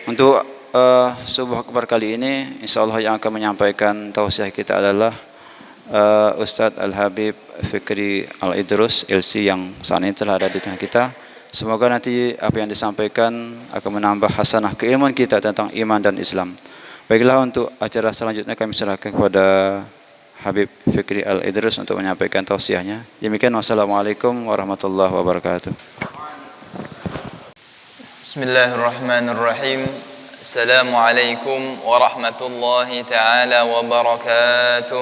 Untuk subuh akbar kali ini, insyaallah yang akan menyampaikan tausiah kita adalah Ustadz Al-Habib Fikri Al-Idrus LC yang saat ini telah ada di tengah kita. Semoga nanti apa yang disampaikan akan menambah hasanah keilmuan kita tentang iman dan Islam. Baiklah, untuk acara selanjutnya kami serahkan kepada Habib Fikri Al-Idrus untuk menyampaikan tausiahnya. Demikian, wassalamualaikum warahmatullahi wabarakatuh. Bismillahirrahmanirrahim. Assalamualaikum warahmatullahi taala wabarakatuh.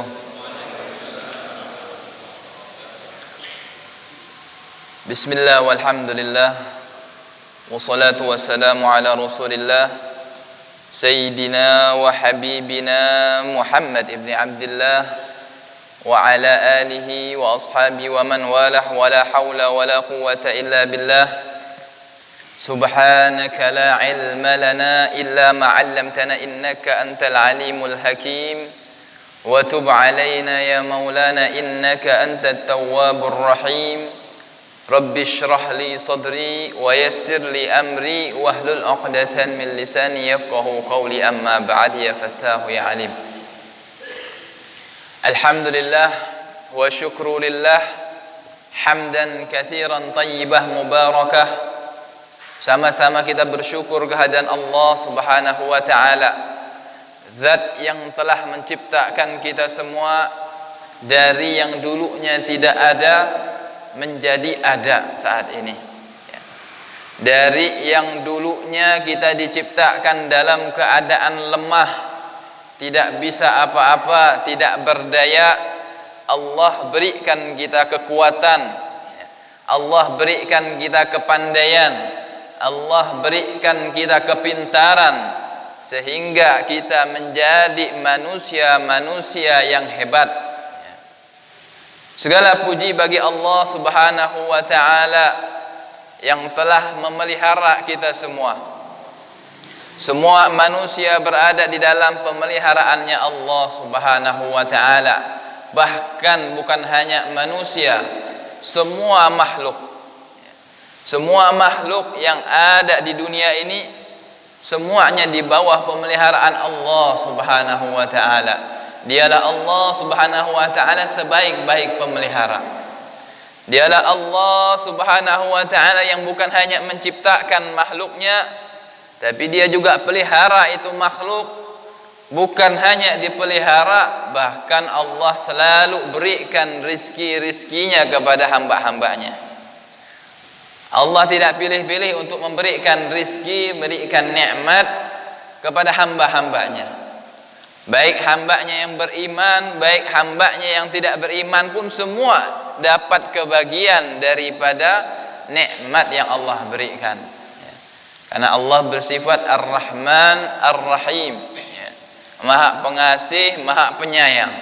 Bismillah walhamdulillah, wassalatu wassalamu ala rasulillah Sayyidina wa habibina Muhammad ibn Abdullah wa ala alihi wa ashabihi wa man walah, wa la hawla wa la quwwata illa billah. Subhanaka la ilma lana illa ma 'allamtana innaka antal alimul hakim. Wa tub 'alaina ya maulana innaka antat tawwabur rahim. Rabbi shrah li sadri wa yassir li amri wahlul 'uqdatan min lisani yafqahu qawli, amma ba'd. Ya fattahu ya alim. Alhamdulillah wa syukru lillah hamdan katsiran tayyibah mubarakah. Sama-sama kita bersyukur kehadiran Allah Subhanahu wa taala, Zat yang telah menciptakan kita semua dari yang dulunya tidak ada menjadi ada saat ini. Dari yang dulunya kita diciptakan dalam keadaan lemah, tidak bisa apa-apa, tidak berdaya, Allah berikan kita kekuatan, Allah berikan kita kepandaian, Allah berikan kita kepintaran, sehingga kita menjadi manusia-manusia yang hebat. Segala puji bagi Allah Subhanahu wa ta'ala yang telah memelihara kita semua. Semua manusia berada di dalam pemeliharaannya Allah Subhanahu wa ta'ala. Bahkan bukan hanya manusia, semua makhluk yang ada di dunia ini semuanya di bawah pemeliharaan Allah Subhanahu wa ta'ala. Dialah Allah Subhanahu wa ta'ala sebaik-baik pemelihara. Dialah Allah Subhanahu wa ta'ala yang bukan hanya menciptakan makhluknya, tapi dia juga pelihara itu makhluk. Bukan hanya dipelihara, bahkan Allah selalu berikan rizki-rizkinya kepada hamba-hambanya. Allah tidak pilih-pilih untuk memberikan rizki, memberikan nikmat kepada hamba-hambanya. Baik hambanya yang beriman, baik hambanya yang tidak beriman pun semua dapat kebagian daripada nikmat yang Allah berikan. Karena Allah bersifat Ar-Rahman Ar-Rahim, Maha Pengasih, Maha Penyayang.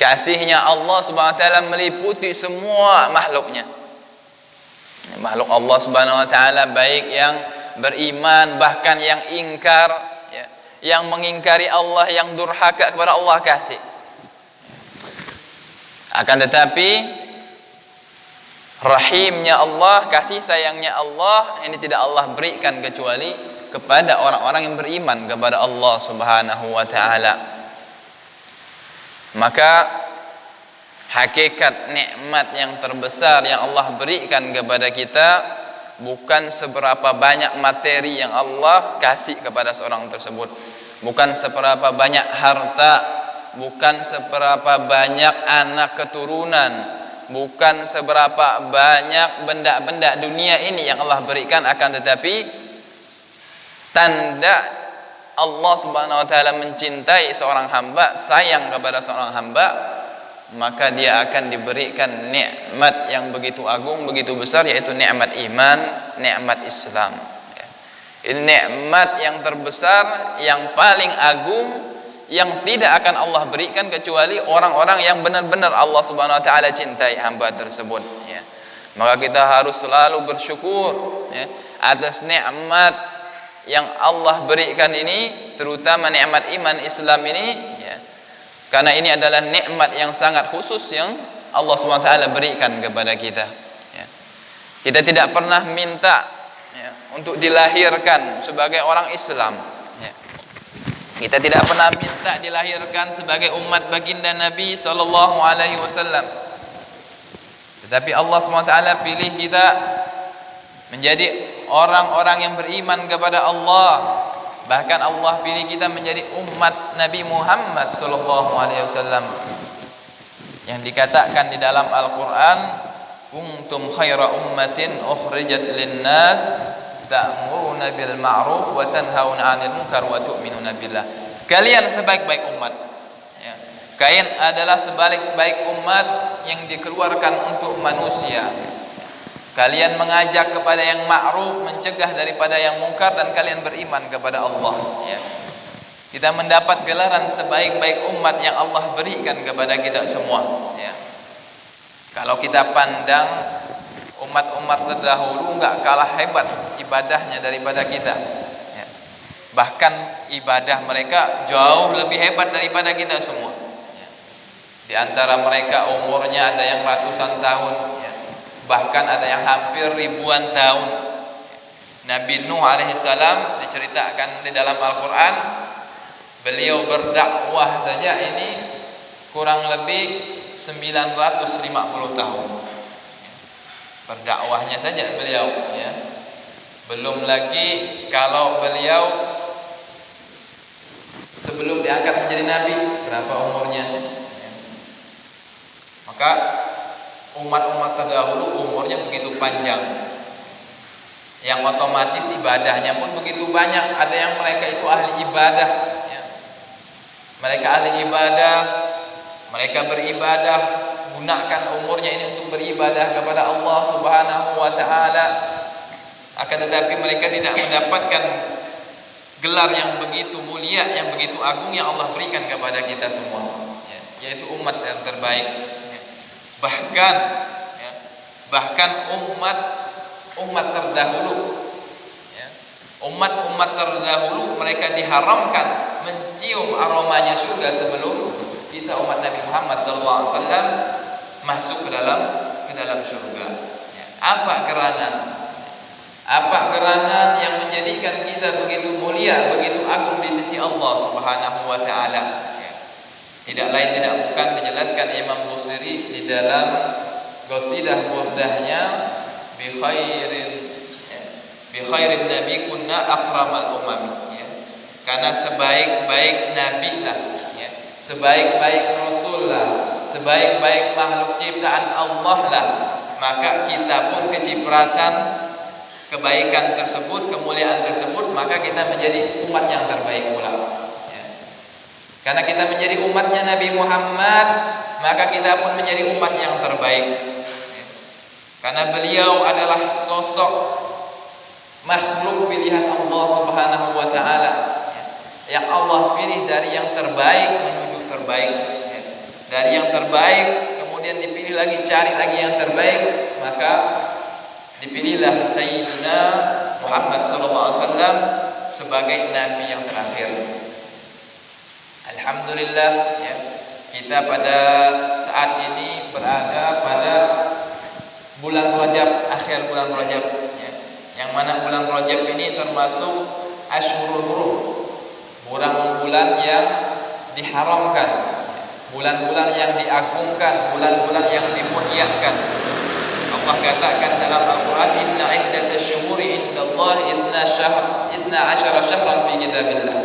Kasihnya Allah Subhanahu wa taala meliputi semua makhluknya. Makhluk Allah Subhanahu wa taala, baik yang beriman bahkan yang ingkar, yang mengingkari Allah, yang durhaka kepada Allah kasih. Akan tetapi rahimnya Allah, kasih sayangnya Allah ini tidak Allah berikan kecuali kepada orang-orang yang beriman kepada Allah Subhanahu wa taala. Maka hakikat nikmat yang terbesar yang Allah berikan kepada kita bukan seberapa banyak materi yang Allah kasih kepada seorang tersebut, bukan seberapa banyak harta, bukan seberapa banyak anak keturunan, bukan seberapa banyak benda-benda dunia ini yang Allah berikan, akan tetapi tanda Allah Subhanahu wa taala mencintai seorang hamba, sayang kepada seorang hamba, maka dia akan diberikan nikmat yang begitu agung, begitu besar, yaitu nikmat iman, nikmat Islam. Ini nikmat yang terbesar, yang paling agung, yang tidak akan Allah berikan kecuali orang-orang yang benar-benar Allah Subhanahu wa taala cintai hamba tersebut. Maka kita harus selalu bersyukur atas nikmat yang Allah berikan ini, terutama nikmat iman Islam ini. Karena ini adalah nikmat yang sangat khusus yang Allah SWT berikan kepada kita. Kita tidak pernah minta untuk dilahirkan sebagai orang Islam. Ya. Kita tidak pernah minta dilahirkan sebagai umat baginda Nabi sallallahu alaihi wasallam. Tetapi Allah SWT pilih kita menjadi orang-orang yang beriman kepada Allah. Bahkan Allah pilih kita menjadi umat Nabi Muhammad sallallahu alaihi wasallam. Yang dikatakan di dalam Al-Qur'an, kuntum khaira ummatin ukhrijat lin-nas ta'muruna bil ma'ruf wa tanhauna 'anil munkar wa tu'minuna billah. Kalian sebaik-baik umat. Ya. Kalian adalah sebaik-baik umat yang dikeluarkan untuk manusia. Kalian mengajak kepada yang ma'ruf, mencegah daripada yang mungkar, dan kalian beriman kepada Allah. Ya. Kita mendapat gelaran sebaik-baik umat yang Allah berikan kepada kita semua. Ya. Kalau kita pandang umat-umat terdahulu enggak kalah hebat ibadahnya daripada kita. Ya. Bahkan ibadah mereka jauh lebih hebat daripada kita semua. Ya. Di antara mereka umurnya ada yang ratusan tahun, ya. Bahkan ada yang hampir ribuan tahun. Nabi Nuh alaihissalam diceritakan di dalam Al-Quran, beliau berdakwah saja ini kurang lebih 950 tahun. Berdakwahnya saja beliau, ya. Belum lagi kalau beliau sebelum diangkat menjadi nabi, berapa umurnya. Maka umat-umat terdahulu umurnya begitu panjang, yang otomatis ibadahnya pun begitu banyak. Ada yang mereka itu ahli ibadah, ya. Mereka ahli ibadah, mereka beribadah, gunakan umurnya ini untuk beribadah kepada Allah Subhanahu wa taala. Akan tetapi mereka tidak mendapatkan gelar yang begitu mulia, yang begitu agung yang Allah berikan kepada kita semua, ya, yaitu umat yang terbaik. Ya. Bahkan umat terdahulu, ya, umat terdahulu mereka diharamkan mencium aromanya surga sebelum kita umat Nabi Muhammad SAW masuk ke dalam surga. Ya. Apa gerangan yang menjadikan kita begitu mulia, begitu agung di sisi Allah Subhanahu wa taala? Ya. Tidak lain tidak bukan dijelaskan Imam Busiri di dalam qasidah burdahnya, bi khairin nabi kunna akramal umami, ya. Karena sebaik-baik nabi lah, ya, sebaik-baik rasul lah, sebaik-baik makhluk ciptaan Allah lah, maka kita pun kecipratan kebaikan tersebut, kemuliaan tersebut, maka kita menjadi umat yang terbaik pula. Ya. Karena kita menjadi umatnya Nabi Muhammad, maka kita pun menjadi umat yang terbaik. Ya. Karena beliau adalah sosok makhluk pilihan Allah Subhanahu wa taala, ya, yang Allah pilih dari yang terbaik menuju terbaik, ya. Dari yang terbaik kemudian dipilih lagi, cari lagi yang terbaik, maka dipilihlah Sayyidina Muhammad SAW sebagai Nabi yang terakhir. Alhamdulillah, ya, kita pada saat ini berada pada bulan Rajab, akhir bulan Rajab, ya, yang mana bulan Rajab ini termasuk Ashhurul Hurum, bulan-bulan yang diharamkan, bulan-bulan yang diagungkan, bulan-bulan yang dimuliakan. Allah katakan dalam Al-Quran, inna iddatash syuhuri indallahi 12 syahran fi kitabillah.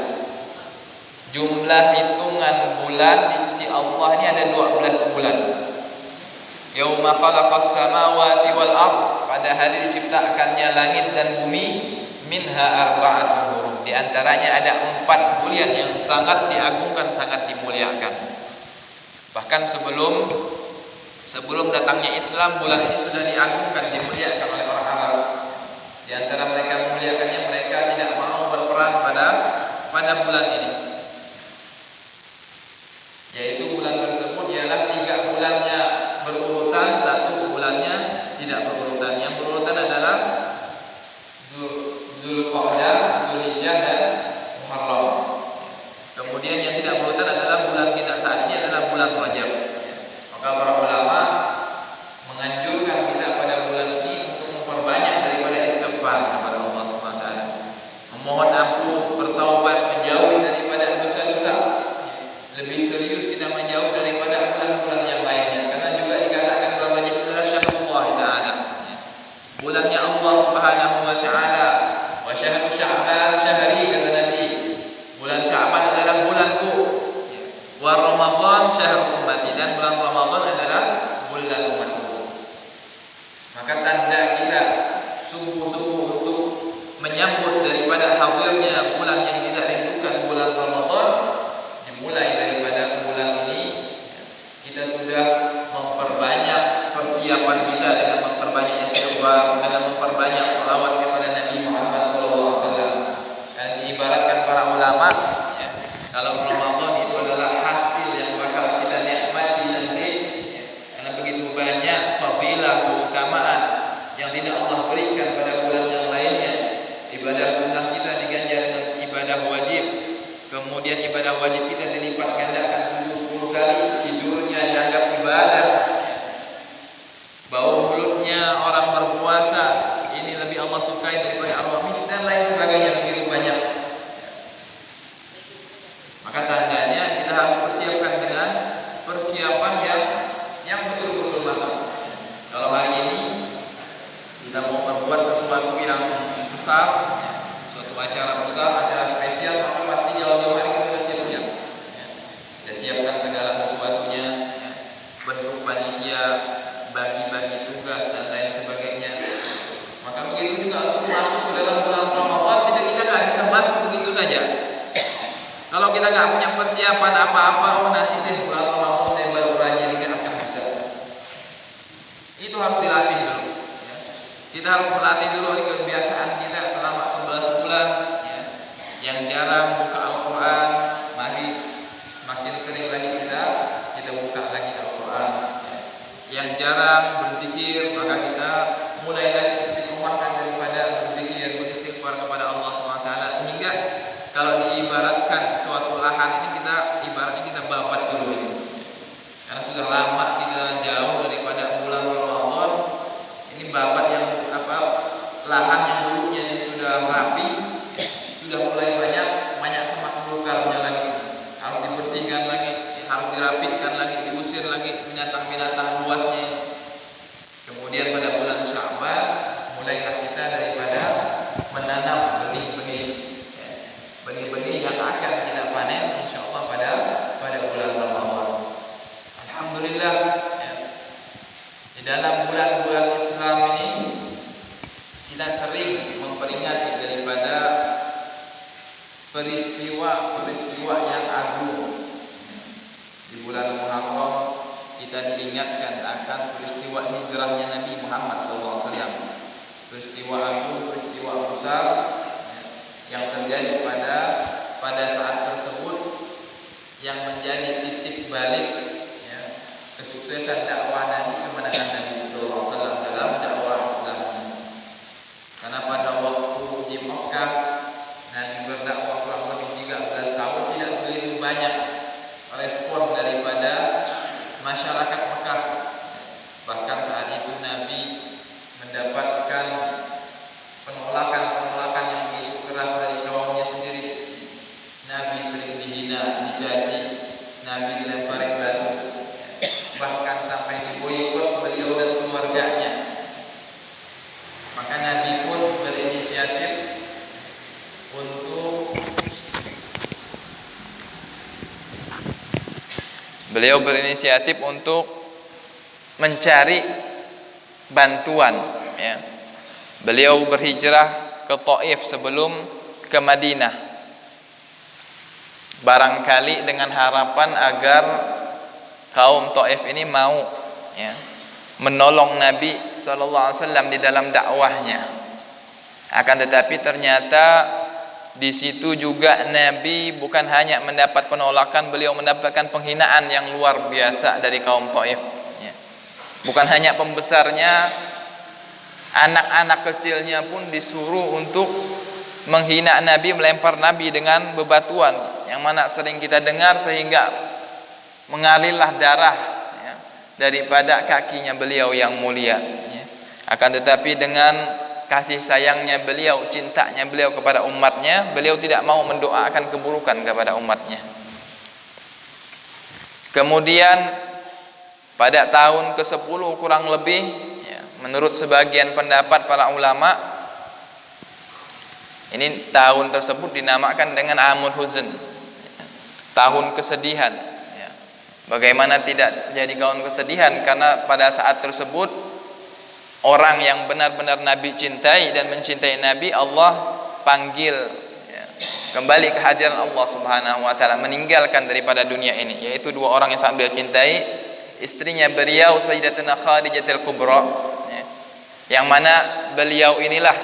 Jumlah hitungan bulan di sisi Allah ini ada 12 bulan. Yauma khalaqas samawati wal ardh, pada hari diciptakannya langit dan bumi, minha arba'atun hurum, di antaranya ada 4 bulan yang sangat diagungkan, sangat dimuliakan. Bahkan sebelum datangnya Islam, bulan ini sudah diagungkan, dimuliakan oleh orang Arab. Di antara mereka memuliakannya, mereka tidak mau berperang pada bulan ini. Yaitu bulan tersebut ialah 3 bulannya berurutan, 1 bulannya tidak berurutan. Yang berurutan adalah Zulqa'dah, Dzulhijjah dan Muharram. Kemudian yang tidak berurutan adalah bulan kita saat ini adalah bulan Rajab. Maka para ulama menganjurkan kita pada bulan ini untuk memperbanyak daripada istighfar kepada Allah SWT. persiapan kita dengan memperbanyak istighfar, dengan memperbanyak salawat kepada Nabi Muhammad SAW. Dan diibaratkan para ulama, ya, kalau Ramadan itu adalah hasil yang bakal kita nikmati nanti, ya, karena begitu banyak fadilah keutamaan yang tidak Allah berikan pada bulan yang lainnya. Ibadah sunnah kita diganjar dengan ibadah wajib, kemudian ibadah wajib kita dilipat gandakan 70 kali, tidurnya dianggap ibadah, bau mulutnya orang berpuasa ini lebih Allah sukai daripada al-wamis dan lain sebagainya, begitu banyak. Maka tandanya kita harus persiapkan dengan persiapan yang betul-betul matang. Kalau hari ini kita mau membuat sesuatu yang besar, suatu acara besar, acara spesial, maka pasti jauh-jauh hari kita sudah siap-siap. Kita siapkan segala sesuatunya, bentuk panitia, bagi-bagi tugas dan lain sebagainya. Maka begitu juga untuk masuk ke dalam bulan Ramadan, kita nggak bisa masuk begitu saja. Kalau kita nggak punya persiapan apa-apa, nanti deh bulan Ramadan saya baru rajin, nggak akan bisa. Itu harus dilatih dulu. Kita harus melatih dulu kebiasaan kita selama 11 bulan, ya. Yang jarang buka Al-Quran, mari semakin sering lagi kita buka lagi Al-Quran, ya. Yang jarang berzikir, maka kita mulai lagi istiqomahkan daripada berzikir, beristighfar kepada Allah SWT, sehingga kalau diibaratkan suatu lahan ini kita babat dulu ini. Karena sudah lama kita jauh daripada bulan Ramadan, ini babat yang lahan yang dulunya sudah rapi, sudah mulai banyak semak belukarnya lagi, harus dibersihkan lagi, harus dirapihkan lagi, diusir lagi binatang-binatang buasnya. Kemudian pada bulan Sya'ban mulailah kita daripada menanam benih-benih yang akan kita panen insyaallah pada bulan Ramadan. Alhamdulillah, ya. Di dalam bulan-bulan Islam ini kita sering memperingati daripada peristiwa yang agung. Di bulan Muharram kita diingatkan akan peristiwa hijrahnya Nabi Muhammad SAW. Peristiwa agung, peristiwa besar, yang terjadi pada saat tersebut, yang menjadi titik balik, ya, kesuksesan dakwah Nabi, kemenangan Nabi SAW dalam dakwah Islam. Karena pada waktu di Mekah Nabi berdakwah kurang lebih 13 tahun, tidak begitu banyak respon daripada masyarakat Mekah. Bahkan saat itu Nabi mendapatkan penolakan yang begitu keras dari kaumnya sendiri. Nabi sering dihina, dicaci, Nabi dilempari batu, bahkan sampai diboikot beliau dan keluarganya. Maka Nabi pun berinisiatif untuk mencari bantuan, ya. Beliau berhijrah ke Taif sebelum ke Madinah, barangkali dengan harapan agar kaum Taif ini mau, ya, menolong Nabi SAW di dalam dakwahnya. Akan tetapi ternyata di situ juga Nabi bukan hanya mendapat penolakan, beliau mendapatkan penghinaan yang luar biasa dari kaum Taif. Ya. Bukan hanya pembesarnya, anak-anak kecilnya pun disuruh untuk menghina Nabi, melempar Nabi dengan bebatuan, yang mana sering kita dengar sehingga mengalirlah darah, ya, daripada kakinya beliau yang mulia, ya. Akan tetapi dengan kasih sayangnya beliau, cintanya beliau kepada umatnya, beliau tidak mau mendoakan keburukan kepada umatnya. Kemudian pada tahun ke-10 kurang lebih, ya, menurut sebagian pendapat para ulama, ini tahun tersebut dinamakan dengan Amul Huzn, tahun kesedihan, ya. Bagaimana tidak jadi tahun kesedihan, karena pada saat tersebut orang yang benar-benar Nabi cintai dan mencintai Nabi, Allah panggil, ya, kembali ke hadiran Allah Subhanahu wa taala, meninggalkan daripada dunia ini, yaitu dua orang yang sangat beliau cintai, istrinya beliau Sayyidatuna Khadijatul Kubra, ya, yang mana beliau inilah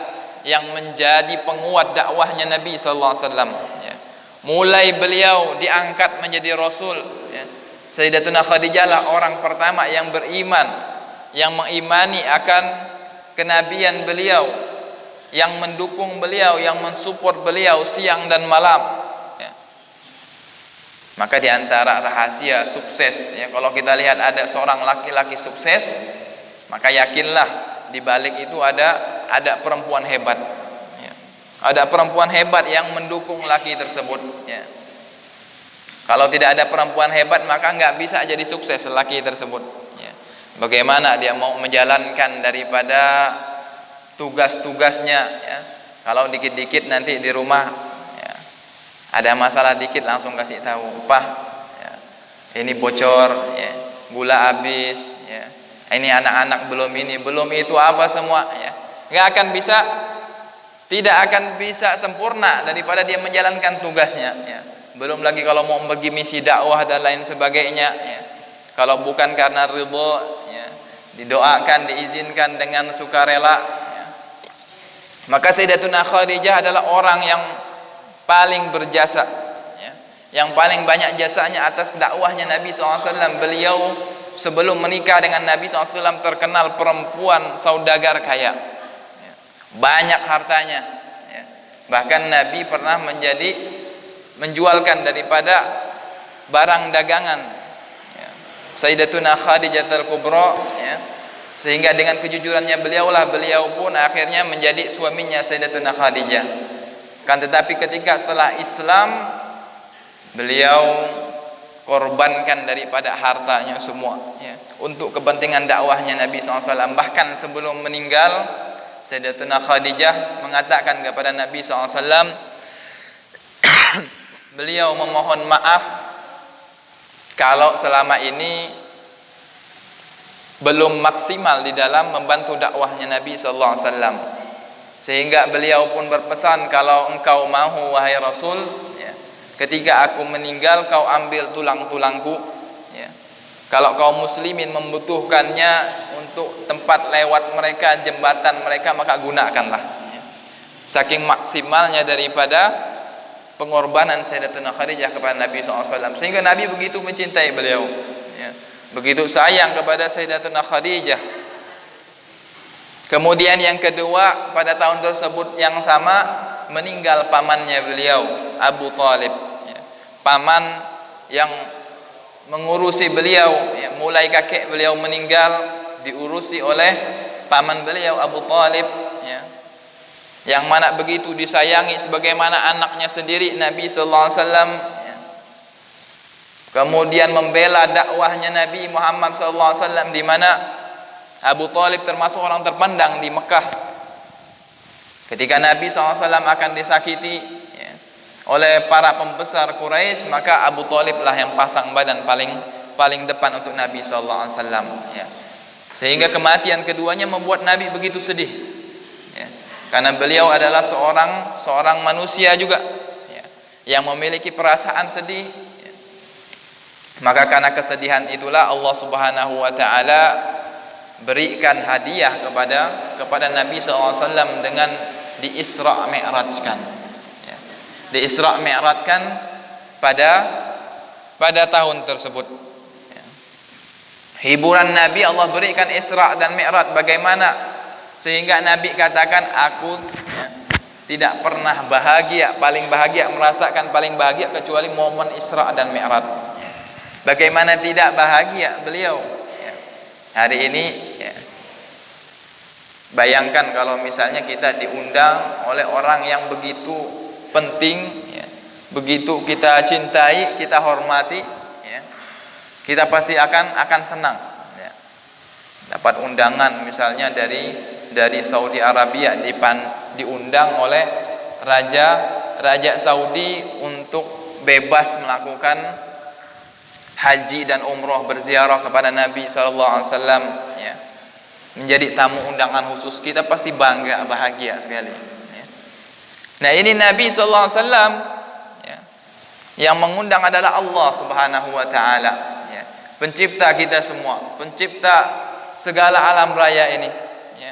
yang menjadi penguat dakwahnya Nabi sallallahu alaihi wasallam, ya. Mulai beliau diangkat menjadi rasul, ya, Sayyidatuna Khadijah lah orang pertama yang beriman, yang mengimani akan kenabian beliau, yang mendukung beliau, yang mensupport beliau siang dan malam, ya. Maka di antara rahasia sukses, ya, kalau kita lihat ada seorang laki-laki sukses, maka yakinlah di balik itu ada perempuan hebat, ya. Ada perempuan hebat yang mendukung laki tersebut, ya. Kalau tidak ada perempuan hebat maka nggak bisa jadi sukses laki tersebut, ya. Bagaimana dia mau menjalankan daripada tugas-tugasnya, ya. Kalau dikit-dikit nanti di rumah, ya, ada masalah dikit langsung kasih tahu, "Pak, ya, ini bocor, ya, gula habis, ya, ini anak-anak belum ini, belum itu, apa semua," ya. Nggak akan bisa, tidak akan bisa sempurna daripada dia menjalankan tugasnya, ya. Belum lagi kalau mau pergi misi dakwah dan lain sebagainya, ya. Kalau bukan karena ridho, ya, didoakan, diizinkan dengan sukarela, maka Sayyidatuna Khadijah adalah orang yang paling berjasa, ya, yang paling banyak jasanya atas dakwahnya Nabi SAW. Beliau sebelum menikah dengan Nabi SAW terkenal perempuan saudagar kaya, ya, banyak hartanya, ya. Bahkan Nabi pernah menjualkan daripada barang dagangan, ya, Sayyidatuna Khadijatul Kubra, ya. Sehingga dengan kejujurannya beliau pun akhirnya menjadi suaminya Sayyidatuna Khadijah. Kan tetapi ketika setelah Islam, beliau korbankan daripada hartanya semua, ya, untuk kepentingan dakwahnya Nabi SAW. Bahkan sebelum meninggal, Sayyidatuna Khadijah mengatakan kepada Nabi SAW, beliau memohon maaf kalau selama ini belum maksimal di dalam membantu dakwahnya Nabi sallallahu alaihi wasallam. Sehingga beliau pun berpesan, "Kalau engkau mahu wahai Rasul, ya, ketika aku meninggal kau ambil tulang-tulangku, ya. Kalau kaum muslimin membutuhkannya untuk tempat lewat mereka, jembatan mereka, maka gunakanlah," ya. Saking maksimalnya daripada pengorbanan Sayyidatuna Khadijah kepada Nabi sallallahu alaihi wasallam, sehingga Nabi begitu mencintai beliau, ya. Begitu sayang kepada Sayyidatuna Khadijah. Kemudian yang kedua, pada tahun tersebut yang sama meninggal pamannya beliau, Abu Talib, ya. Paman yang mengurusi beliau, ya, mulai kakek beliau meninggal diurusi oleh paman beliau Abu Talib, ya, yang mana begitu disayangi sebagaimana anaknya sendiri Nabi sallallahu alaihi wasallam. Kemudian membela dakwahnya Nabi Muhammad SAW, di mana Abu Talib termasuk orang terpandang di Mekah. Ketika Nabi SAW akan disakiti, ya, oleh para pembesar Quraisy, maka Abu Talib lah yang pasang badan paling depan untuk Nabi SAW, ya. Sehingga kematian keduanya membuat Nabi begitu sedih, ya, karena beliau adalah seorang manusia juga, ya, yang memiliki perasaan sedih. Maka karena kesedihan itulah Allah Subhanahu wa taala berikan hadiah kepada Nabi SAW dengan di Isra Mi'rajkan, ya. Di Isra Mi'rajkan pada tahun tersebut, ya. Hiburan Nabi Allah berikan Isra dan Mi'raj, bagaimana sehingga Nabi katakan, "Aku, ya, tidak pernah paling bahagia, merasakan paling bahagia kecuali momen Isra dan Mi'raj." Bagaimana tidak bahagia beliau, ya. Hari ini, ya, bayangkan kalau misalnya kita diundang oleh orang yang begitu penting, ya, begitu kita cintai, kita hormati, ya, kita pasti akan senang, ya. Dapat undangan misalnya dari Saudi Arabia, diundang oleh Raja Saudi untuk bebas melakukan haji dan umroh, berziarah kepada Nabi SAW, ya. Menjadi tamu undangan khusus, kita pasti bangga, bahagia sekali, ya. Nah, ini Nabi SAW, ya, yang mengundang adalah Allah Subhanahu wa taala, ya. pencipta kita semua, pencipta segala alam raya ini, ya.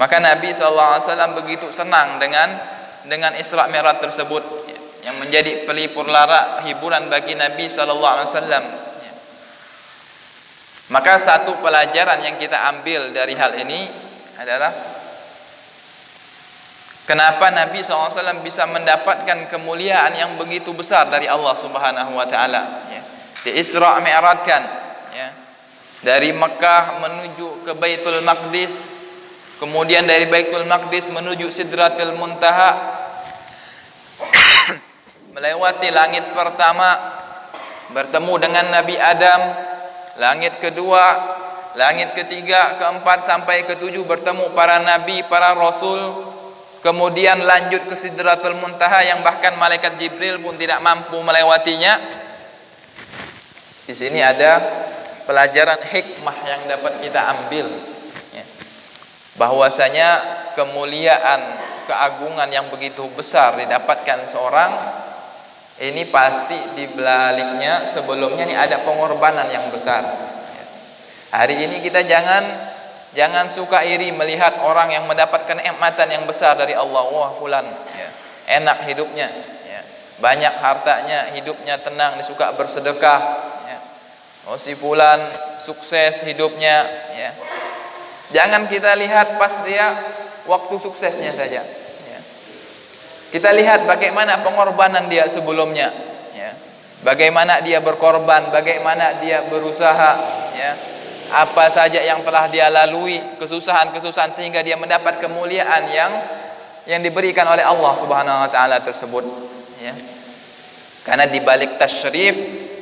Maka Nabi SAW begitu senang dengan Isra Mi'raj tersebut, ya, yang menjadi pelipur lara hiburan bagi Nabi SAW, ya. Maka satu pelajaran yang kita ambil dari hal ini adalah kenapa Nabi SAW bisa mendapatkan kemuliaan yang begitu besar dari Allah Subhanahu wa taala, ya. Di Isra Mi'rajkan, ya, dari Mekah menuju ke Baitul Maqdis, kemudian dari Baitul Maqdis menuju Sidratul Muntaha, melewati langit pertama bertemu dengan Nabi Adam, langit kedua, langit ketiga, keempat sampai ketujuh bertemu para nabi, para rasul, kemudian lanjut ke Sidratul Muntaha yang bahkan malaikat Jibril pun tidak mampu melewatinya. Di sini ada pelajaran hikmah yang dapat kita ambil, ya, bahwasanya kemuliaan, keagungan yang begitu besar didapatkan seorang ini pasti di baliknya sebelumnya ini ada pengorbanan yang besar, ya. Hari ini kita jangan suka iri melihat orang yang mendapatkan nikmatan yang besar dari Allah. Wah, fulan, ya, enak hidupnya, ya, banyak hartanya, hidupnya tenang, dia suka bersedekah. Oh, si fulan sukses hidupnya, ya. Jangan kita lihat pas dia waktu suksesnya saja, ya. Kita lihat bagaimana pengorbanan dia sebelumnya, ya. Bagaimana dia berkorban, bagaimana dia berusaha, ya. Apa saja yang telah dia lalui, kesusahan-kesusahan sehingga dia mendapat kemuliaan yang diberikan oleh Allah Subhanahu wa taala tersebut, ya. Karena di balik tasyrif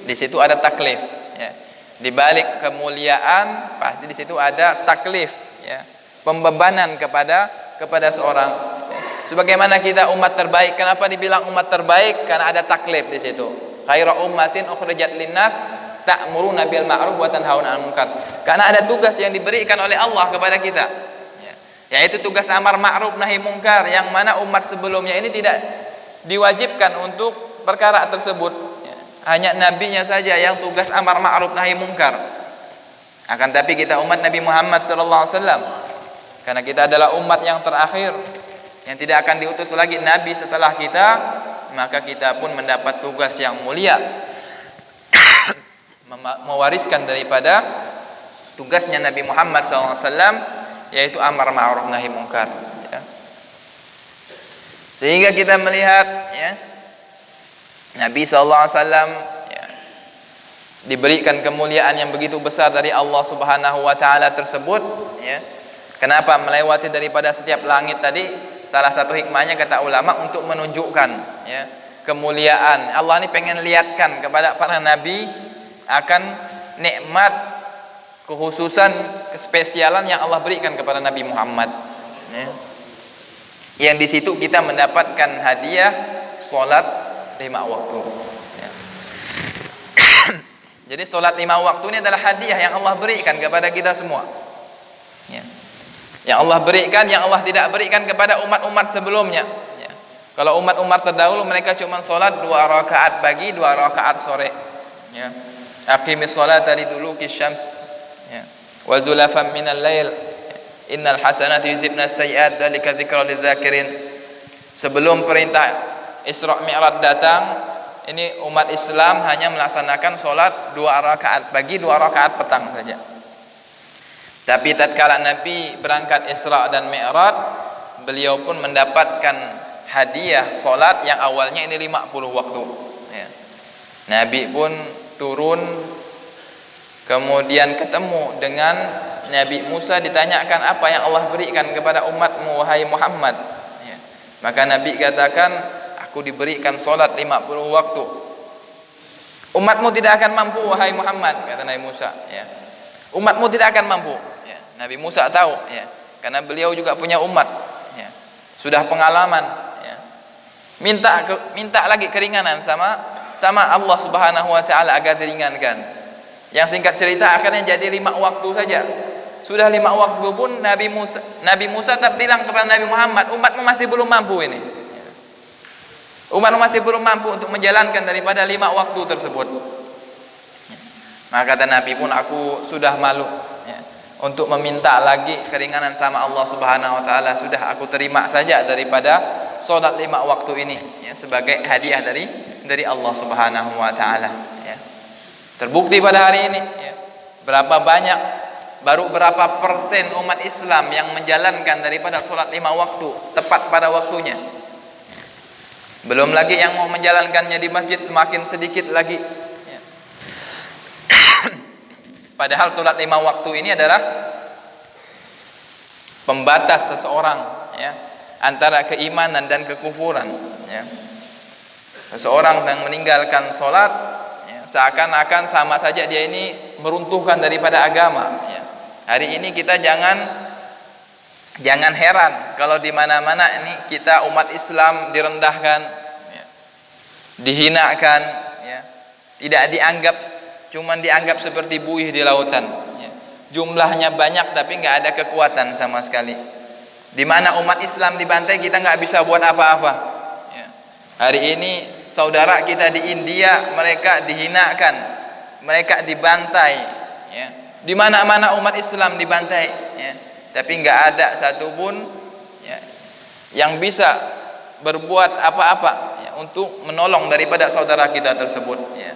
di situ ada taklif, ya. Di balik kemuliaan pasti di situ ada taklif, ya, pembebanan kepada seorang, ya. Sebagaimana kita umat terbaik, kenapa dibilang umat terbaik? Karena ada taklif di situ. Khairu ummatin ukhrijat linnas ta'muruna bil ma'ruf wa tanhauna 'anil munkar. Karena ada tugas yang diberikan oleh Allah kepada kita, ya, yaitu tugas amar ma'ruf nahi munkar, yang mana umat sebelumnya ini tidak diwajibkan untuk perkara tersebut. Hanya nabinya saja yang tugas amar ma'ruf nahi munkar. Akan tapi kita umat Nabi Muhammad SAW, karena kita adalah umat yang terakhir yang tidak akan diutus lagi nabi setelah kita, maka kita pun mendapat tugas yang mulia mewariskan daripada tugasnya Nabi Muhammad SAW, yaitu amar ma'ruf nahi munkar, ya. Sehingga kita melihat, ya, Nabi SAW, ya, diberikan kemuliaan yang begitu besar dari Allah Subhanahu wa taala tersebut, ya. Kenapa melewati daripada setiap langit tadi? Salah satu hikmahnya kata ulama untuk menunjukkan, ya, kemuliaan. Allah ini pengen lihatkan kepada para nabi akan nikmat, kekhususan, kespesialan yang Allah berikan kepada Nabi Muhammad, ya. Yang di situ kita mendapatkan hadiah salat 5 waktu, ya. Jadi salat 5 waktu ini adalah hadiah yang Allah berikan kepada kita semua, ya. Yang Allah berikan, yang Allah tidak berikan kepada umat-umat sebelumnya, ya. Kalau umat-umat terdahulu mereka cuma salat 2 rakaat pagi, 2 rakaat sore, ya. Aqimis sholata liduluki syams, ya, wa zulafan minal lail, innal hasanati yuzhibna sayyi'at dzalika dzikra lidzakirin. Sebelum perintah Isra Mi'raj datang, ini umat Islam hanya melaksanakan sholat 2 rakaat pagi, 2 rakaat petang saja. Tapi tatkala Nabi berangkat Isra dan Mi'raj, beliau pun mendapatkan hadiah sholat yang awalnya ini 50 waktu, ya. Nabi pun turun, kemudian ketemu dengan Nabi Musa, ditanyakan apa yang Allah berikan kepada umatmu wahai Muhammad, ya. Maka Nabi katakan, aku diberikan sholat 50 waktu. Umatmu tidak akan mampu wahai Muhammad, kata Nabi Musa, ya. Umatmu tidak akan mampu, ya. Nabi Musa tahu, ya, karena beliau juga punya umat, ya, sudah pengalaman, ya. Minta lagi keringanan sama Allah Subhanahu wa taala agar diringankan. Yang singkat cerita akhirnya jadi 5 waktu saja. Sudah 5 waktu pun Nabi Musa tak bilang kepada Nabi Muhammad, umatmu masih belum mampu ini. Umatmu masih belum mampu untuk menjalankan daripada 5 waktu tersebut. Maka kata Nabi pun, aku sudah malu ya, untuk meminta lagi keringanan sama Allah Subhanahu wa taala. Sudah aku terima saja daripada salat 5 waktu ini ya, sebagai hadiah dari Allah Subhanahu wa taala ya. Terbukti pada hari ini ya, baru berapa persen umat Islam yang menjalankan daripada salat 5 waktu tepat pada waktunya. Belum lagi yang mau menjalankannya di masjid semakin sedikit lagi. Padahal sholat 5 waktu ini adalah pembatas seseorang ya, antara keimanan dan kekufuran ya. Seseorang yang meninggalkan sholat ya, seakan-akan sama saja dia ini meruntuhkan daripada agama ya. Hari ini kita jangan heran kalau di mana-mana ini kita umat Islam direndahkan ya, dihinakan ya, tidak dianggap, cuman dianggap seperti buih di lautan ya. Jumlahnya banyak tapi nggak ada kekuatan sama sekali. Di mana umat Islam dibantai, kita nggak bisa buat apa-apa ya. Hari ini saudara kita di India, mereka dihinakan, mereka dibantai ya. Di mana-mana umat Islam dibantai ya. Tapi nggak ada satupun ya, yang bisa berbuat apa-apa ya, untuk menolong daripada saudara kita tersebut ya.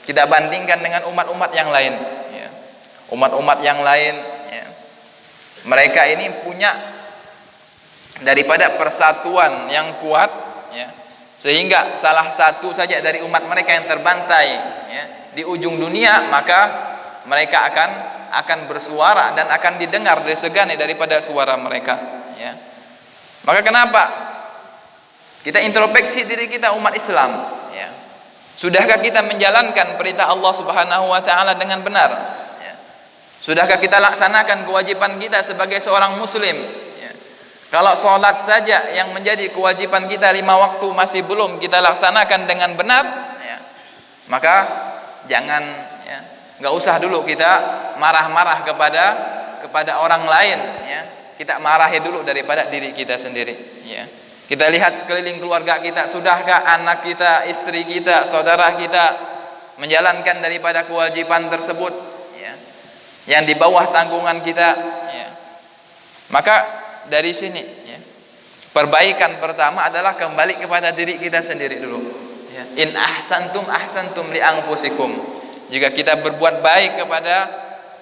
Kita bandingkan dengan umat-umat yang lain ya. Umat-umat yang lain ya, mereka ini punya daripada persatuan yang kuat ya, sehingga salah satu saja dari umat mereka yang terbantai ya, di ujung dunia, maka mereka akan bersuara dan akan didengar disegani daripada suara mereka ya. Maka kenapa kita introspeksi diri kita umat Islam ya? Sudahkah kita menjalankan perintah Allah Subhanahu wa taala dengan benar ya? Sudahkah kita laksanakan kewajiban kita sebagai seorang muslim ya? Kalau sholat saja yang menjadi kewajiban kita 5 waktu masih belum kita laksanakan dengan benar ya, maka jangan ya, nggak usah dulu kita marah-marah kepada orang lain ya. Kita marahi dulu daripada diri kita sendiri ya. Kita lihat sekeliling keluarga kita, sudahkah anak kita, istri kita, saudara kita menjalankan daripada kewajiban tersebut ya, yang di bawah tanggungan kita ya. Maka dari sini ya, perbaikan pertama adalah kembali kepada diri kita sendiri dulu ya. In ahsantum ahsantum li anfusikum. Jika kita berbuat baik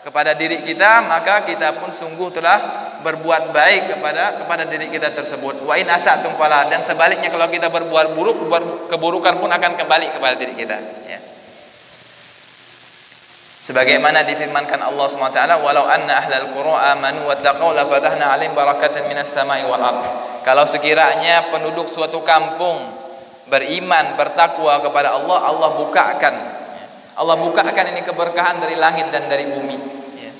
kepada diri kita, maka kita pun sungguh telah berbuat baik kepada diri kita tersebut. Wa in asatum fala, dan sebaliknya kalau kita berbuat buruk, keburukan pun akan kembali kepada diri kita ya. Sebagaimana difirmankan Allah SWT, walau anna ahlal qura amanu wattaqau la fatahna 'alaihim barakatan minas sama'i wal ardh. Kalau sekiranya penduduk suatu kampung beriman, bertakwa kepada Allah, Allah bukakan ini keberkahan dari langit dan dari bumi ya.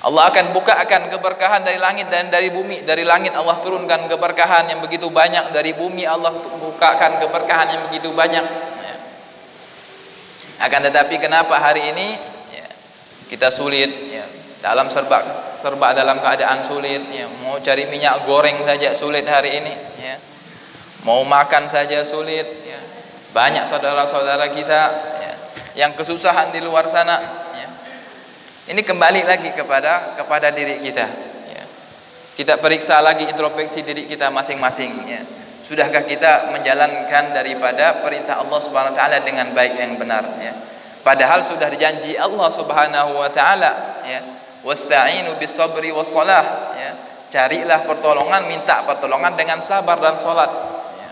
Allah akan bukakan keberkahan dari langit dan dari bumi. Dari langit Allah turunkan keberkahan yang begitu banyak, dari bumi Allah bukakan keberkahan yang begitu banyak ya. Akan tetapi kenapa hari ini ya, kita sulit ya, serba dalam keadaan sulit ya. Mau cari minyak goreng saja sulit hari ini ya. Mau makan saja sulit ya. Banyak saudara-saudara kita ya, yang kesusahan di luar sana ya. Ini kembali lagi kepada diri kita ya. Kita periksa lagi, introspeksi diri kita masing-masing ya. Sudahkah kita menjalankan daripada perintah Allah Subhanahu wa taala dengan baik yang benar ya. Padahal sudah dijanji Allah Subhanahu wa taala ya, wasta'inu bis sabri was shalah ya. Carilah pertolongan, minta pertolongan dengan sabar dan salat ya.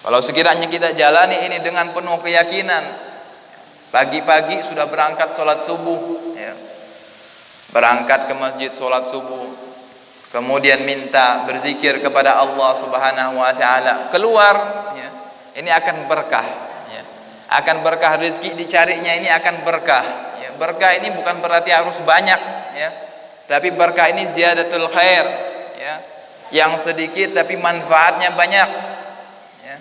Kalau sekiranya kita jalani ini dengan penuh keyakinan, pagi-pagi sudah berangkat sholat subuh ya. Berangkat ke masjid sholat subuh, kemudian minta berzikir kepada Allah Subhanahu wa taala, keluar ya, ini akan berkah ya. Akan berkah, rezeki dicarinya ini akan berkah ya. Berkah ini bukan berarti harus banyak ya, tapi berkah ini ziyadatul khair ya, yang sedikit tapi manfaatnya banyak ya.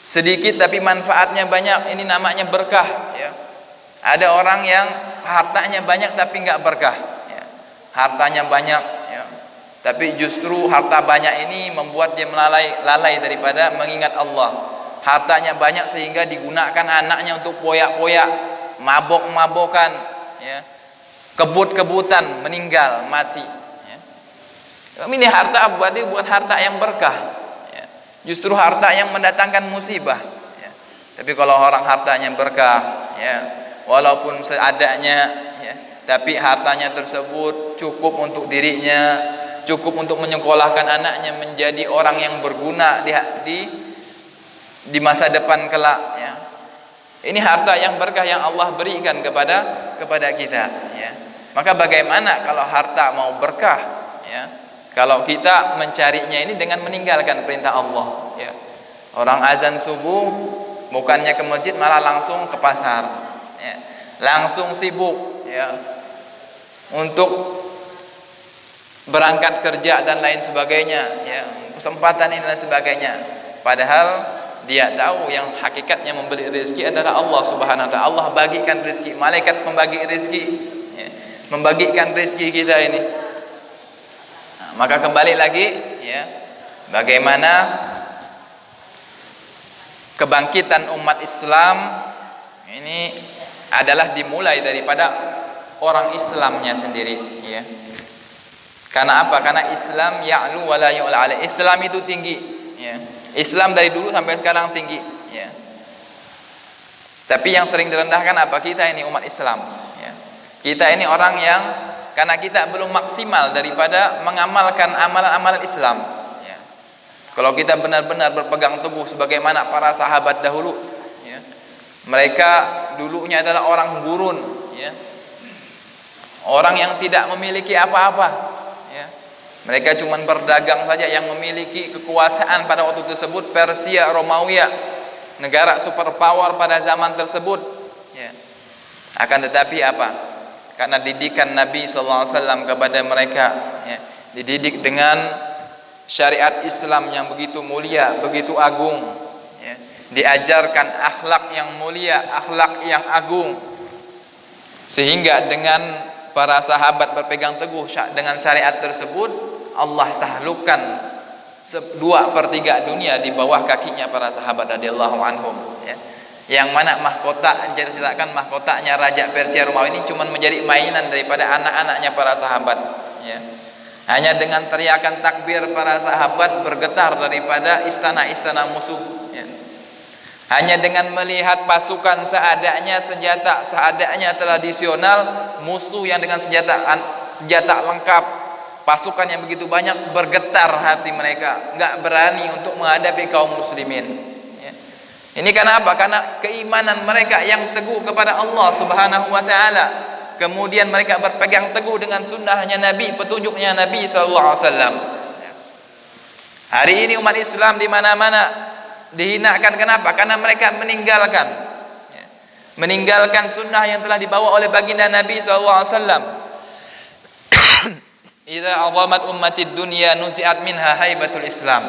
Sedikit tapi manfaatnya banyak, ini namanya berkah ya. Ada orang yang hartanya banyak tapi enggak berkah ya. Hartanya banyak ya, tapi justru harta banyak ini membuat dia lalai daripada mengingat Allah. hartanya banyak sehingga digunakan anaknya untuk poyak-poyak, mabok-mabokan, ya, kebut-kebutan, meninggal, mati. Ya. Ini harta berarti bukan harta yang berkah, ya. Justru harta yang mendatangkan musibah. Ya. Tapi kalau orang hartanya berkah, ya, walaupun seadanya, ya, tapi hartanya tersebut cukup untuk dirinya, cukup untuk menyekolahkan anaknya menjadi orang yang berguna di masa depan kelak, ya. Ini harta yang berkah yang Allah berikan kepada kita, ya. Maka bagaimana kalau harta mau berkah, ya, kalau kita mencarinya ini dengan meninggalkan perintah Allah, ya. Orang azan subuh bukannya ke masjid malah langsung ke pasar, ya. Langsung sibuk, ya, untuk berangkat kerja dan lain sebagainya, ya, kesempatan ini dan sebagainya. Padahal dia tahu yang hakikatnya memberi rezeki adalah Allah Subhanahu wa taala. Allah bagikan rezeki, malaikat pembagi rezeki, ya, membagikan rezeki kita ini. Nah, maka kembali lagi, ya, bagaimana kebangkitan umat Islam ini adalah dimulai daripada orang Islamnya sendiri, ya. Karena apa? Karena Islam ya'lu wa la yu'la alaih. Islam itu tinggi, ya. Islam dari dulu sampai sekarang tinggi, ya. Tapi yang sering direndahkan apa? Kita ini umat Islam, ya. Kita ini orang yang karena kita belum maksimal daripada mengamalkan amalan-amalan Islam, ya. Kalau kita benar-benar berpegang teguh sebagaimana para sahabat dahulu, ya. Mereka dulunya adalah orang gurun, ya. Orang yang tidak memiliki apa-apa. Mereka cuma berdagang saja, yang memiliki kekuasaan pada waktu tersebut Persia, Romawi, negara superpower pada zaman tersebut, ya. Akan tetapi apa? Karena didikan Nabi SAW kepada mereka, ya, dididik dengan syariat Islam yang begitu mulia, begitu agung, ya. Diajarkan akhlak yang mulia, akhlak yang agung, sehingga dengan para sahabat berpegang teguh dengan syariat tersebut, Allah tahlukkan 2/3 dunia di bawah kakinya para sahabat radhiyallahu anhum, ya. Yang mana mahkota, silakan mahkotanya Raja Persia Romawi ini cuma menjadi mainan daripada anak-anaknya para sahabat, ya. Hanya dengan teriakan takbir para sahabat bergetar daripada istana-istana musuh, ya. Hanya dengan melihat pasukan seadanya, senjata seadanya tradisional, musuh yang dengan senjata lengkap, pasukan yang begitu banyak, bergetar hati mereka, enggak berani untuk menghadapi kaum muslimin, ya. Ini karena apa? Karena keimanan mereka yang teguh kepada Allah Subhanahu wa taala. Kemudian mereka berpegang teguh dengan sunnahnya Nabi, petunjuknya Nabi sallallahu alaihi wasallam. Hari ini umat Islam di mana-mana dihinakan. Kenapa? Karena mereka meninggalkan, ya, meninggalkan sunnah yang telah dibawa oleh baginda Nabi sallallahu alaihi wasallam. Idza 'azamat ummatid dunya nuzi'at minha haibatul Islam.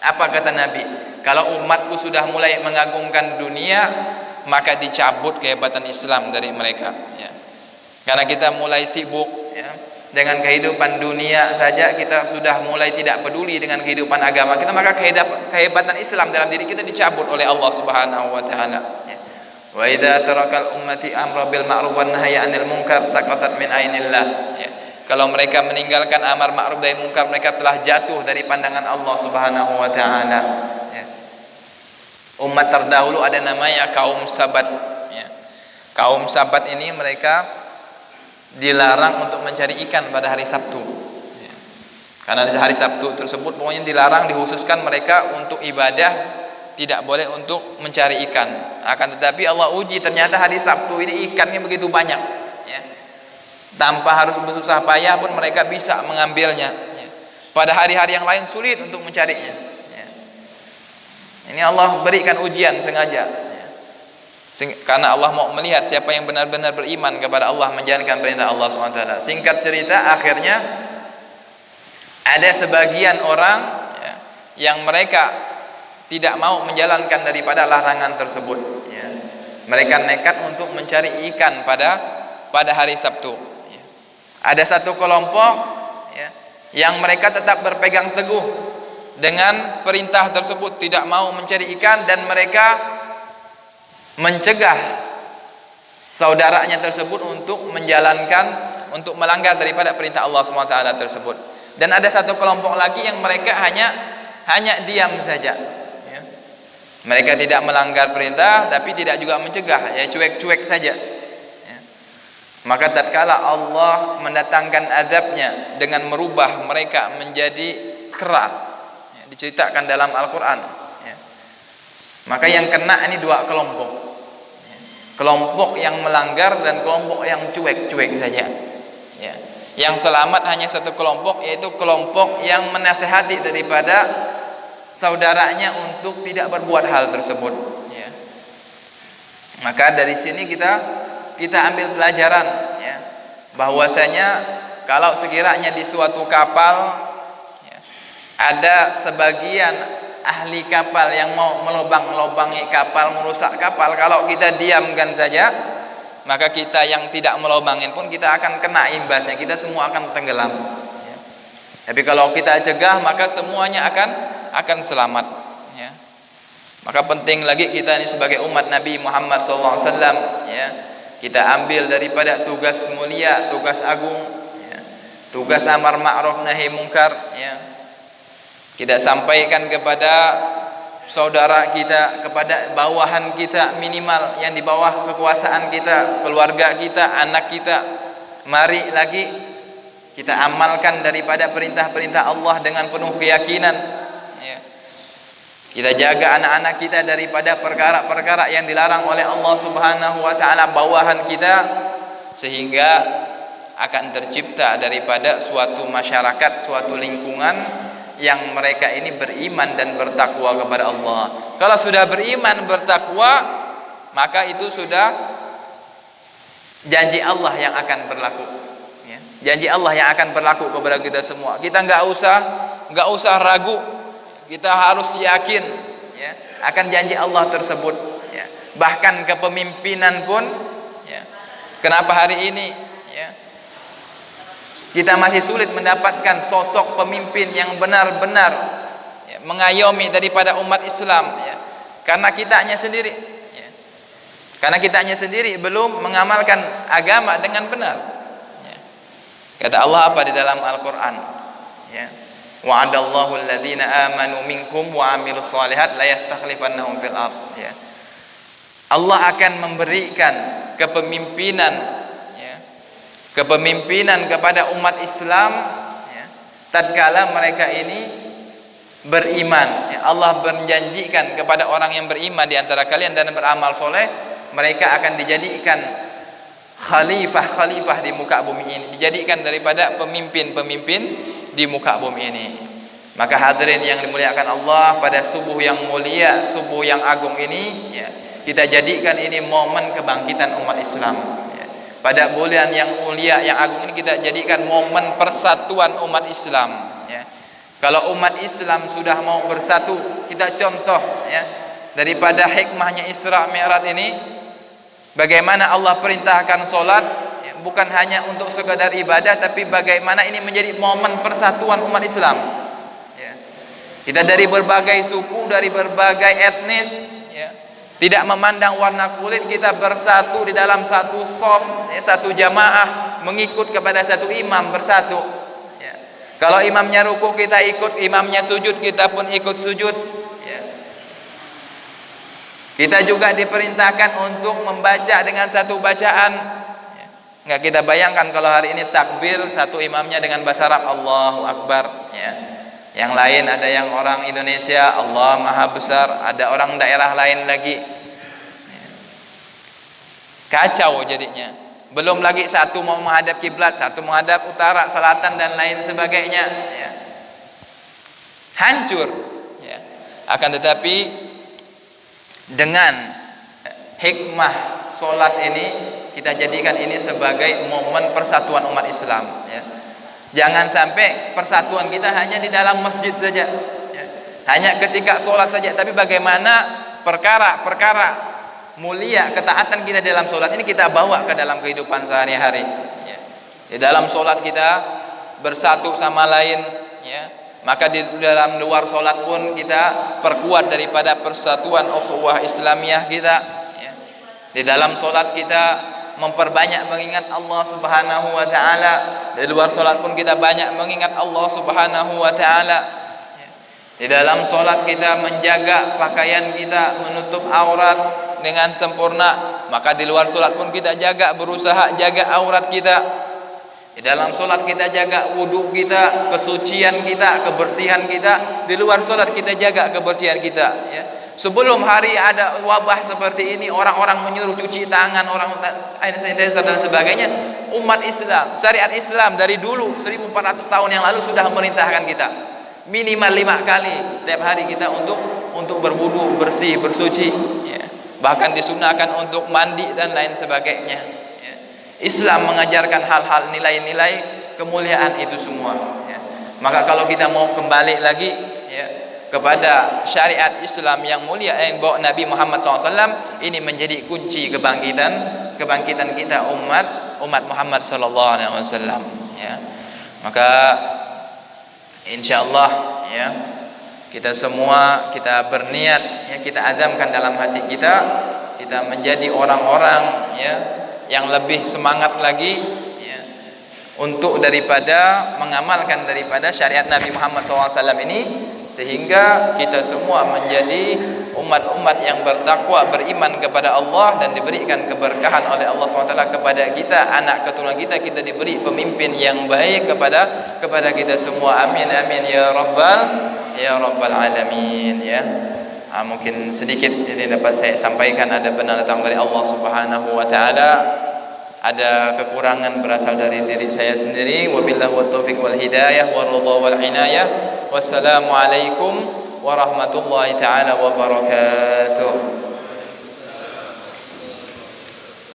Apa kata Nabi? Kalau umatku sudah mulai mengagungkan dunia, maka dicabut kehebatan Islam dari mereka, ya. Karena kita mulai sibuk, ya, dengan kehidupan dunia saja, kita sudah mulai tidak peduli dengan kehidupan agama kita, maka kehebatan Islam dalam diri kita dicabut oleh Allah Subhanahu wa taala, ya. Wa idza tarakal ummati amra bil ma'ruf wan nahya 'anil munkar saqatat min ainillah, ya. Kalau mereka meninggalkan amar ma'ruf dari munkar, mereka telah jatuh dari pandangan Allah Subhanahu wa taala, ya. Umat terdahulu ada namanya kaum Sabat, ya. Kaum Sabat ini mereka dilarang untuk mencari ikan pada hari Sabtu, ya. Karena di hari Sabtu tersebut pokoknya dilarang, dikhususkan mereka untuk ibadah, tidak boleh untuk mencari ikan. Akan tetapi Allah uji, ternyata hari Sabtu ini ikannya begitu banyak, ya. Tanpa harus bersusah payah pun mereka bisa mengambilnya, ya. Pada hari-hari yang lain sulit untuk mencarinya, ya. Ini Allah berikan ujian sengaja, ya. Karena Allah mau melihat siapa yang benar-benar beriman kepada Allah, menjalankan perintah Allah SWT. Singkat cerita, akhirnya ada sebagian orang, ya, yang mereka tidak mau menjalankan daripada larangan tersebut, ya. Mereka nekat untuk mencari ikan pada hari Sabtu, ya. Ada satu kelompok, ya, yang mereka tetap berpegang teguh dengan perintah tersebut, tidak mau mencari ikan, dan mereka mencegah saudaranya tersebut untuk untuk melanggar daripada perintah Allah SWT tersebut. Dan ada satu kelompok lagi yang mereka hanya diam saja, ya. Mereka tidak melanggar perintah tapi tidak juga mencegah, ya cuek-cuek saja, ya. Maka tatkala Allah mendatangkan azabnya dengan merubah mereka menjadi kera, ya, diceritakan dalam Al-Quran, ya. Maka yang kena ini dua kelompok, ya. Kelompok yang melanggar dan kelompok yang cuek-cuek saja, ya. Yang selamat hanya satu kelompok, yaitu kelompok yang menasehati daripada saudaranya untuk tidak berbuat hal tersebut, ya. Maka dari sini kita ambil pelajaran, ya, bahwasanya kalau sekiranya di suatu kapal, ya, ada sebagian ahli kapal yang mau melobang-lobangi kapal, merusak kapal, kalau kita diamkan saja, maka kita yang tidak melobangin pun kita akan kena imbasnya, kita semua akan tenggelam, ya. Tapi kalau kita cegah, maka semuanya akan selamat, ya. Maka penting lagi kita ini sebagai umat Nabi Muhammad SAW, ya, kita ambil daripada tugas mulia, tugas agung, ya, tugas amar ma'ruf nahi mungkar, ya. Kita sampaikan kepada saudara kita, kepada bawahan kita, minimal yang di bawah kekuasaan kita, keluarga kita, anak kita. Mari lagi kita amalkan daripada perintah-perintah Allah dengan penuh keyakinan, ya. Kita jaga anak-anak kita daripada perkara-perkara yang dilarang oleh Allah Subhanahu wa taala, bawahan kita, sehingga akan tercipta daripada suatu masyarakat, suatu lingkungan yang mereka ini beriman dan bertakwa kepada Allah. Kalau sudah beriman, bertakwa, maka itu sudah janji Allah yang akan berlaku, ya. Janji Allah yang akan berlaku kepada kita semua. Kita nggak usah ragu, kita harus yakin, ya, akan janji Allah tersebut, ya. Bahkan kepemimpinan pun, ya, kenapa hari ini, ya, kita masih sulit mendapatkan sosok pemimpin yang benar-benar, ya, mengayomi daripada umat Islam, ya, karena kitanya sendiri, ya, karena kitanya sendiri belum mengamalkan agama dengan benar, ya. Kata Allah apa di dalam Al-Quran, ya, wa'adallahu alladhina amanu minkum wa amilus shalihat la yastakhlifannahum fil ard, ya. Allah akan memberikan kepemimpinan kepada umat Islam, ya, tatkala mereka ini beriman, ya. Allah berjanjikan kepada orang yang beriman di antara kalian dan beramal soleh, mereka akan dijadikan khalifah di muka bumi ini, dijadikan daripada pemimpin-pemimpin di muka bumi ini. Maka hadirin yang dimuliakan Allah, pada subuh yang mulia, subuh yang agung ini, ya, kita jadikan ini momen kebangkitan umat Islam. Pada bulan yang mulia, yang agung ini kita jadikan momen persatuan umat Islam, ya. Kalau umat Islam sudah mau bersatu, kita contoh, ya, daripada hikmahnya Isra Mi'raj ini, bagaimana Allah perintahkan solat, ya, bukan hanya untuk sekadar ibadah, tapi bagaimana ini menjadi momen persatuan umat Islam, ya. Kita dari berbagai suku, dari berbagai etnis, ya, tidak memandang warna kulit, kita bersatu di dalam satu shaf, ya, satu jamaah, mengikut kepada satu imam, bersatu, ya. Kalau imamnya ruku, kita ikut, imamnya sujud, kita pun ikut sujud, ya. Kita juga diperintahkan untuk membaca dengan satu bacaan, ya. Nggak kita bayangkan kalau hari ini takbir, satu imamnya dengan bahasa Arab, Allahu Akbar, ya. Yang lain ada yang orang Indonesia, Allah Maha Besar, ada orang daerah lain lagi, kacau jadinya. Belum lagi satu mau menghadap kiblat, satu menghadap utara, selatan, dan lain sebagainya, ya. Hancur, ya. Akan tetapi dengan hikmah solat ini, kita jadikan ini sebagai momen persatuan umat Islam, ya. Jangan sampai persatuan kita hanya di dalam masjid saja, ya. Hanya ketika solat saja, tapi bagaimana perkara-perkara mulia ketaatan kita dalam solat ini kita bawa ke dalam kehidupan sehari-hari, ya. Di dalam solat kita bersatu sama lain, ya. Maka di dalam luar solat pun kita perkuat daripada persatuan ukhuwah Islamiyah kita, ya. Di dalam solat kita memperbanyak mengingat Allah Subhanahu wa taala. Di luar solat pun kita banyak mengingat Allah Subhanahu wa taala. Ya. Di dalam solat kita menjaga pakaian kita, menutup aurat dengan sempurna. Maka di luar solat pun kita berusaha jaga aurat kita. Di dalam solat kita jaga wudhu kita, kesucian kita, kebersihan kita. Di luar solat kita jaga kebersihan kita, ya. Sebelum hari ada wabah seperti ini, orang-orang menyuruh cuci tangan, orang hand sanitizer dan sebagainya. Umat Islam, syariat Islam dari dulu 1400 tahun yang lalu sudah memerintahkan kita minimal 5 kali setiap hari kita untuk berwudu, bersih, bersuci, ya. Bahkan disunahkan untuk mandi dan lain sebagainya. Islam mengajarkan hal-hal nilai-nilai kemuliaan itu semua, ya. Maka kalau kita mau kembali lagi, ya, kepada syariat Islam yang mulia yang bawa Nabi Muhammad SAW, ini menjadi kunci kebangkitan kita umat Muhammad SAW, ya. Maka insyaallah, ya, kita semua kita berniat, ya, kita azamkan dalam hati kita menjadi orang-orang, ya, yang lebih semangat lagi, ya, untuk daripada mengamalkan daripada syariat Nabi Muhammad SAW ini, sehingga kita semua menjadi umat-umat yang bertakwa, beriman kepada Allah, dan diberikan keberkahan oleh Allah SWT kepada kita, anak keturunan kita diberi pemimpin yang baik kepada kita semua. Amin amin ya rabbal alamin, ya. Mungkin sedikit ini dapat saya sampaikan. Ada benar datang dari Allah Subhanahu wa taala, ada kekurangan berasal dari diri saya sendiri. Wabillahi wattaufiq wal hidayah waridha wal inayah. Wassalamu alaikum warahmatullahi taala wabarakatuh.